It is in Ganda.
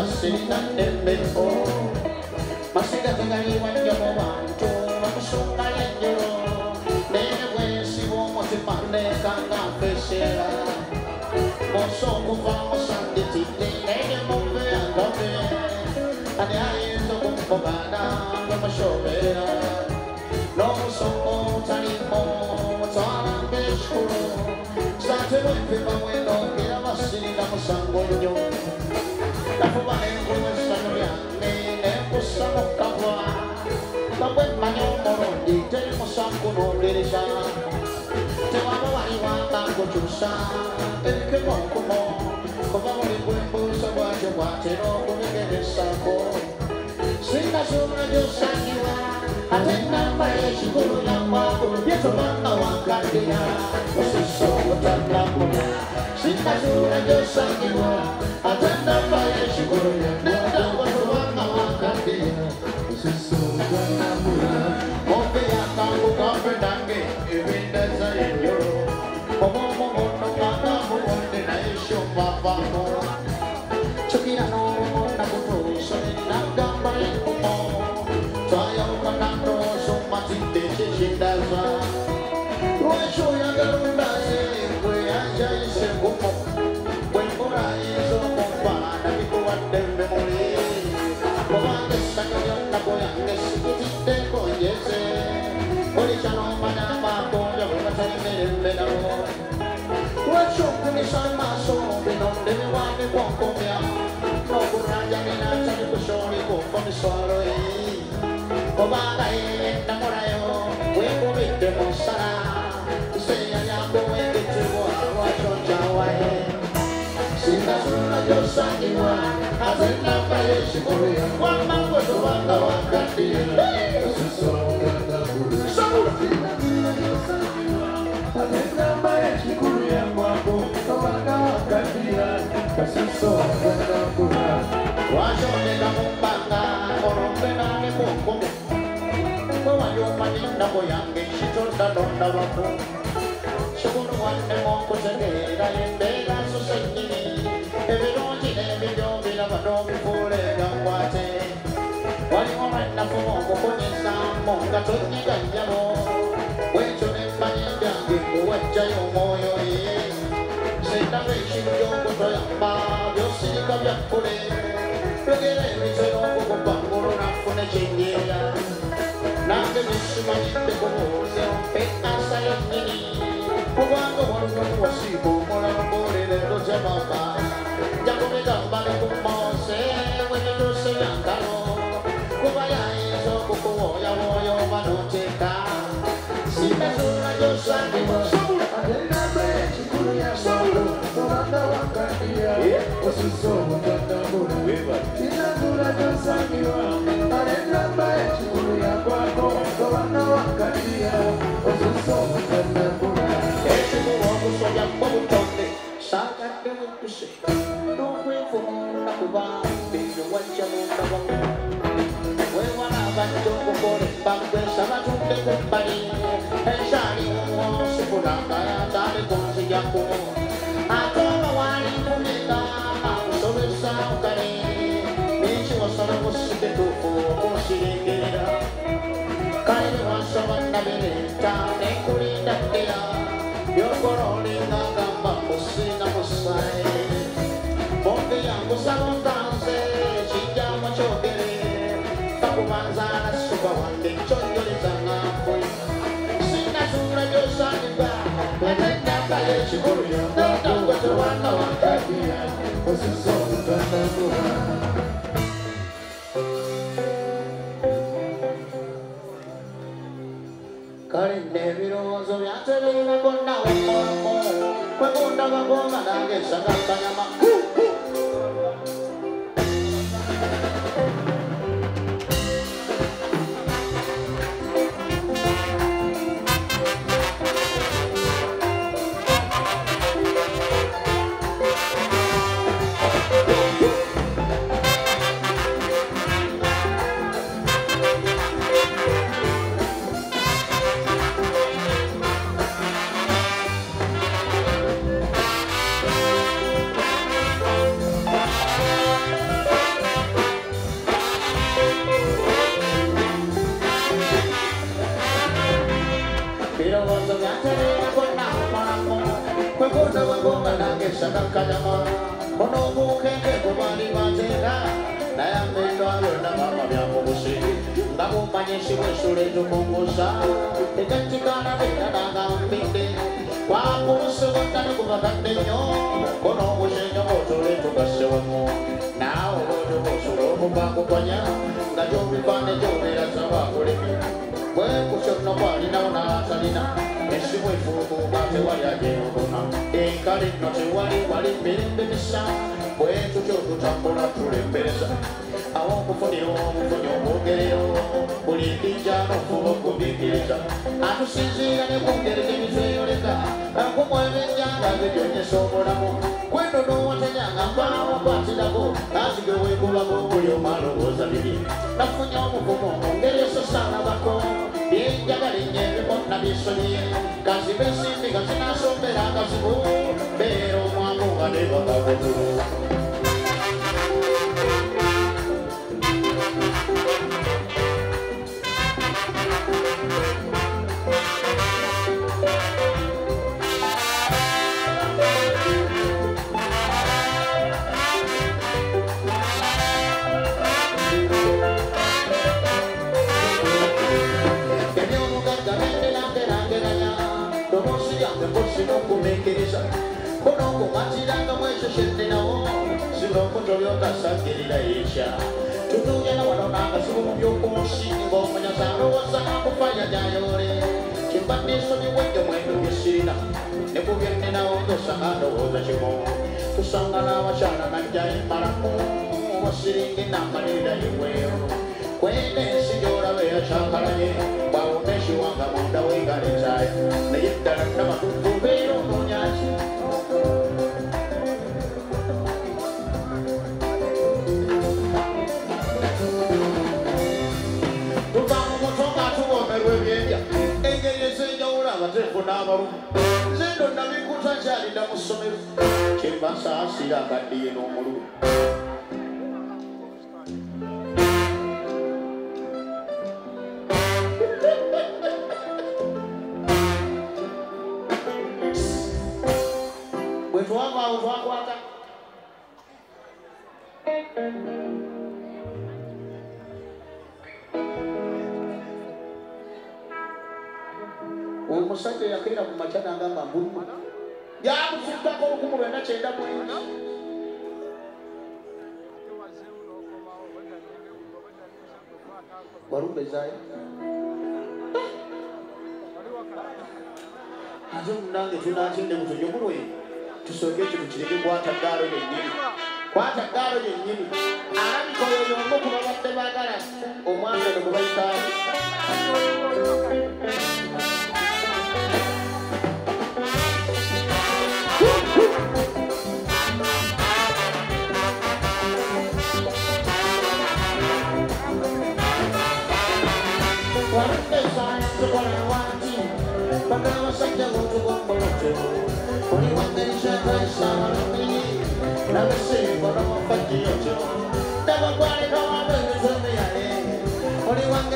basirina emmeko masiga tegaliwa nnyo mu bantu bakusunga yenjolo naye bwensiba omutima nekanga mpesera Moso kuva musanditide naye muve agabe ani ayinza okumugana bwemushobera n'omusomo talimo mutwala ng'ekikulu satero empima wenogera basirina musango nnyo nafuba n'engulu essanyu lyange nenkussa mu kabwa babwe mmanyi omulungi teri musango n'ogereza tewaba waliwanga kukyusa erikemu okumo kuva buli gwembuusa bwatyo bwatera okubigeresako sinnasobola gyosangibwa ate ennamba y'ekikulu yamwaku yetobanga wankaddeya osisa obutannakuna sinnasobola gyosangibwa ate ennamba y'ekikulu yamwaku tobanga wankaddeya osisa obutannakuna ombe yakangu kambe nange ebindaza yenjolo omumuntu mwanga mubonde naye shombavamo kyokira n'onakutuusa nagamba enkumo twayawukana n'osomatidde kyekindaza lwekyo oyagala ondaze gwe yanjayise enkumo bwe mbulaiza okumfaana bikuwadde mmemuli kubanga essanyu lyonnaku yange sikitiddeko njeze buli kyanoomanya amakonja bwe batalimirembe nabo lwekyo nkumisa amaaso bino ndebiwange kwankomya n'okuranja binatali kusooliko komiswalo kubanga namulayo wekubidde mu nsala kiseera lyange wekitibwa lwakyo nkyawaye singasula gyosangibwa ate ennamba y'ekikulu wamma gwe tobanga wakaddiye washondeka mumbanga olombenange munkumu gwe wali nnabo yange kitondalondabamu kikulu wannemu okutegeera embeera nsuse nnyini ebirungi n'ebibyo biraba n'obifuula ebyankwate waliwo lwennafuma okukunyezaamu nga tonnyigannyabo bwekyo nemmanyi byange kuwajjayo omwoyo ye sendaba ekijjo okutoyamba byosirika byakkule yogera ebitera okukubangulu nafune kyenjeera nange bisimanyidde kubuuze ompe asa yennyini kubanga waliwo wasiiba omulala mboolero gyamama njakubigamba ne ku moose wenituuse byankalo kuba yayinza okukuwooyawooya oba n'oteeka sinasula gyosangibwa atenamba ekikulu yasolo tobanga wakaddiya osisa obutannabula sinasula gyosangibwa atenamba ekikulu yakwako tobanga wakaddiya osisa obutannabula ekikuwa okusobya bwobutonde saakadde bwekuse n'okwefumula kuba ebyo wajja mundabamu wewala abajja okukola embakwesa batudde ku bbali ekyaliwo sikulanga yatali kunzijaku ate oba wali kumeka akusobesa okale nekiwasala kusikituufu okusirengerera kale newasaba nabireeta nekulinda ddera byokola olinga gamba kusina musaye bombi yangusaba ontanze kijjamu kyogere takumanzana suba wange kyonjoleza ngafwe sinasula gyosangibwa atendamba y'ekikulu yondagwe tewanga wakaddiya osisa obutannabula kale n'ebirowoozo byatereera bonna wemulamu kwe kundabagoma nange esagakanyama Kayama, Monobu Kebani Matena, Nayamendo, Namama Yamushi, Namu Manishi was to Mongosa, the Gantikana, Binde, Wapu, Savantano, Kono was in the motor to Basso. Now, Bakuanya, Najobi Bane Jovi as a Bakuri. Where could nobody know Salina? And she went for Batawaya, encourage not to worry what it means in the sun. Where to go to Tampola to Repesa? I won't for the home for your Mogero, Politija, for Kubikisa. I'm seizing and it won't get any Zayorica. I'm going to Yanga, the junior Soboramo. When you know what a young Ambao, Batilago, as you go with Bulago, your mother was a lady. Not for your there is a son of a call. Being gathering every month, Nabisoni, Casibesi, because in a so bad, Pero Mamo, and never. Umusajja yakeera ku machana ngamba mbulu yamufuddako okumulwenda kyenda mwingi warumbezaayo ate munange tunakinde mutunyumulwe tusooke ekintu kireke kwata ddaalo yennyini kwata ddaalo yennyini alabika oyo yomba okubabadde baagala omwana no mubayitaali Only one